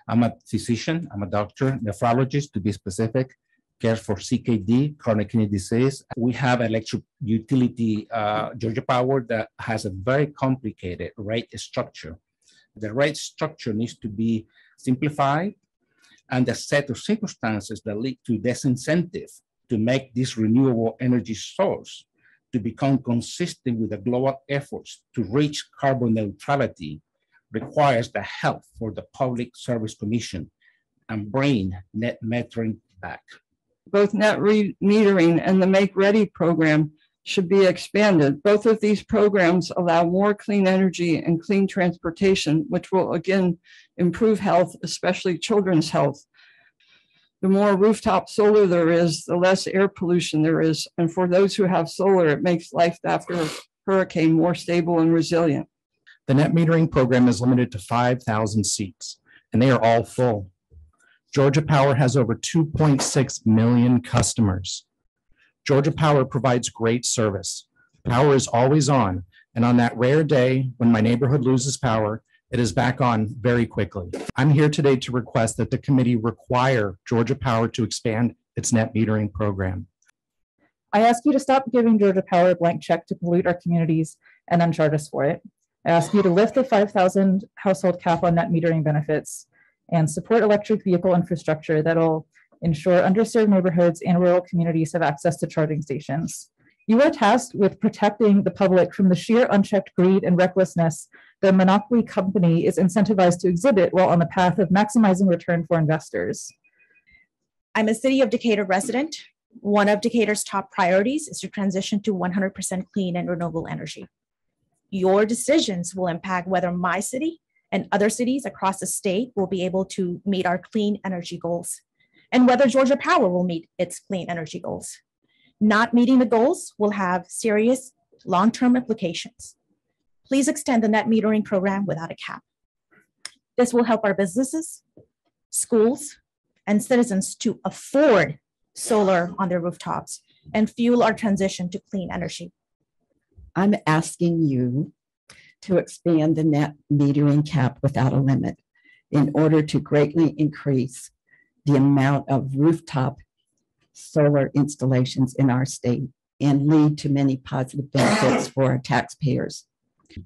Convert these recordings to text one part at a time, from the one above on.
I'm a physician, I'm a doctor, nephrologist to be specific, cares for CKD, chronic kidney disease. We have electric utility, Georgia Power, that has a very complicated rate structure. The rate structure needs to be simplified, and the set of circumstances that lead to disincentive to make this renewable energy source to become consistent with the global efforts to reach carbon neutrality requires the help for the Public Service Commission and bring net metering back. Both net metering and the Make Ready program should be expanded. Both of these programs allow more clean energy and clean transportation, which will again improve health, especially children's health. The more rooftop solar there is, the less air pollution there is. And for those who have solar, it makes life after a hurricane more stable and resilient. The net metering program is limited to 5,000 seats, and they are all full. Georgia Power has over 2.6 million customers. Georgia Power provides great service. Power is always on, and on that rare day when my neighborhood loses power, it is back on very quickly. I'm here today to request that the committee require Georgia Power to expand its net metering program. I ask you to stop giving Georgia Power a blank check to pollute our communities and then charge us for it. I ask you to lift the 5,000 household cap on net metering benefits and support electric vehicle infrastructure that'll ensure underserved neighborhoods and rural communities have access to charging stations. You are tasked with protecting the public from the sheer unchecked greed and recklessness the monopoly company is incentivized to exhibit while on the path of maximizing return for investors. I'm a City of Decatur resident. One of Decatur's top priorities is to transition to 100% clean and renewable energy. Your decisions will impact whether my city and other cities across the state will be able to meet our clean energy goals, and whether Georgia Power will meet its clean energy goals. Not meeting the goals will have serious long-term implications. Please extend the net metering program without a cap. This will help our businesses, schools, and citizens to afford solar on their rooftops and fuel our transition to clean energy. I'm asking you to expand the net metering cap without a limit in order to greatly increase the amount of rooftop solar installations in our state and lead to many positive benefits for our taxpayers.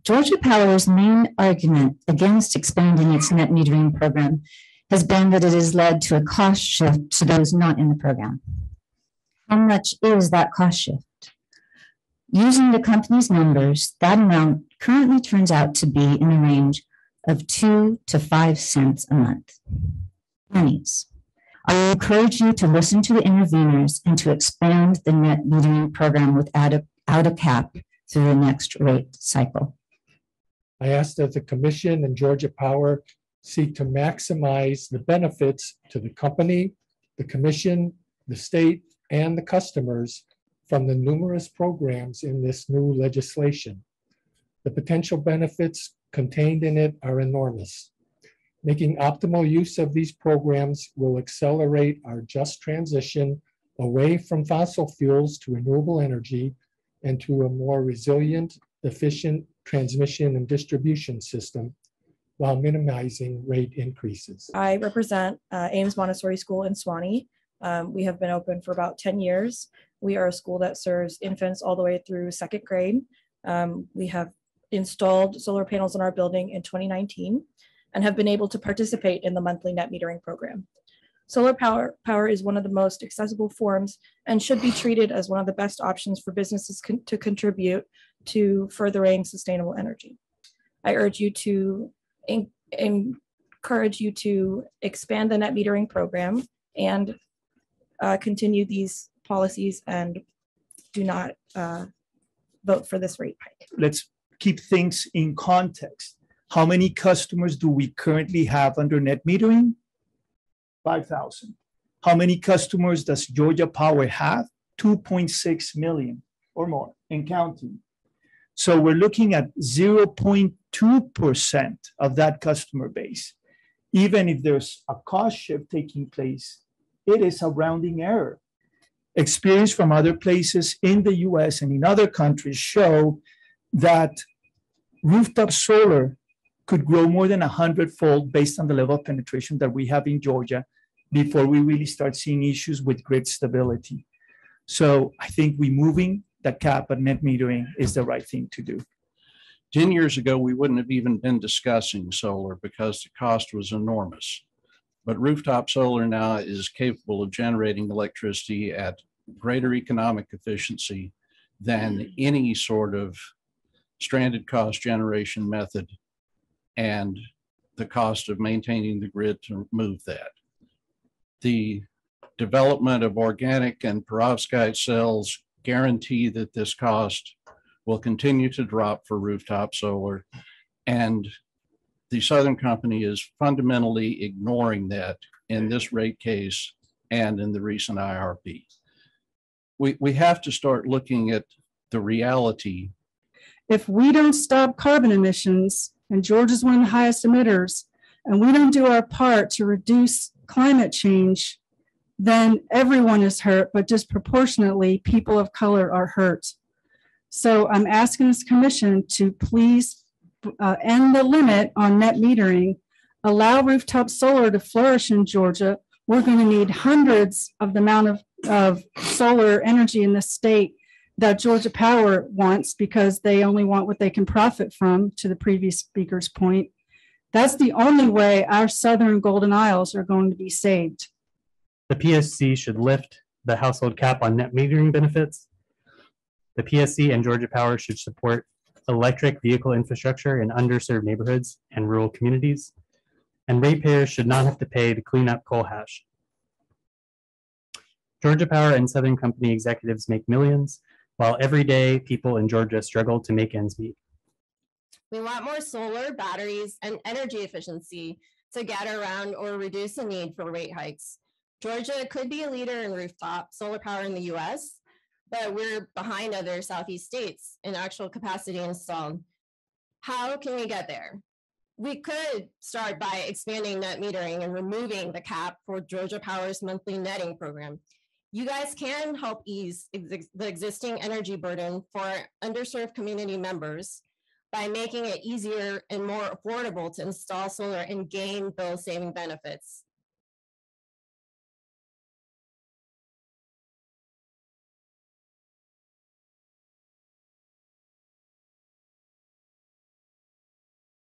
Georgia Power's main argument against expanding its net metering program has been that it has led to a cost shift to those not in the program. How much is that cost shift? Using the company's numbers, that amount currently turns out to be in the range of 2 to 5 cents a month. Pennies. I encourage you to listen to the interveners and to expand the net metering program without a cap through the next rate cycle. I ask that the Commission and Georgia Power seek to maximize the benefits to the company, the Commission, the state, and the customers from the numerous programs in this new legislation. The potential benefits contained in it are enormous. Making optimal use of these programs will accelerate our just transition away from fossil fuels to renewable energy and to a more resilient, efficient transmission and distribution system while minimizing rate increases. I represent Ames Montessori School in Suwanee. We have been open for about 10 years. We are a school that serves infants all the way through 2nd grade. We have installed solar panels in our building in 2019 and have been able to participate in the monthly net metering program. Solar power is one of the most accessible forms and should be treated as one of the best options for businesses to contribute to furthering sustainable energy. I urge you to encourage you to expand the net metering program and continue these policies and do not vote for this rate hike. Let's keep things in context. How many customers do we currently have under net metering? 5,000. How many customers does Georgia Power have? 2.6 million or more and counting. So we're looking at 0.2% of that customer base. Even if there's a cost shift taking place, it is a rounding error. Experience from other places in the US and in other countries show that rooftop solar could grow more than 100-fold based on the level of penetration that we have in Georgia before we really start seeing issues with grid stability. So I think removing the cap at net metering is the right thing to do. 10 years ago, we wouldn't have even been discussing solar because the cost was enormous. But rooftop solar now is capable of generating electricity at greater economic efficiency than any sort of stranded cost generation method and the cost of maintaining the grid to move that. The development of organic and perovskite cells guarantee that this cost will continue to drop for rooftop solar. And the Southern Company is fundamentally ignoring that in this rate case and in the recent IRP. We have to start looking at the reality. If we don't stop carbon emissions, and Georgia's one of the highest emitters, and we don't do our part to reduce climate change, then everyone is hurt, but disproportionately, people of color are hurt. So I'm asking this commission to please end the limit on net metering, allow rooftop solar to flourish in Georgia. We're going to need hundreds of the amount of solar energy in the state that Georgia Power wants because they only want what they can profit from, to the previous speaker's point. That's the only way our southern Golden Isles are going to be saved. The PSC should lift the household cap on net metering benefits. The PSC and Georgia Power should support electric vehicle infrastructure in underserved neighborhoods and rural communities. And ratepayers should not have to pay to clean up coal ash. Georgia Power and Southern Company executives make millions, while everyday people in Georgia struggle to make ends meet. We want more solar, batteries, and energy efficiency to get around or reduce the need for rate hikes. Georgia could be a leader in rooftop solar power in the US, but we're behind other Southeast states in actual capacity installed. How can we get there? We could start by expanding net metering and removing the cap for Georgia Power's monthly netting program. You guys can help ease the existing energy burden for underserved community members by making it easier and more affordable to install solar and gain bill saving benefits.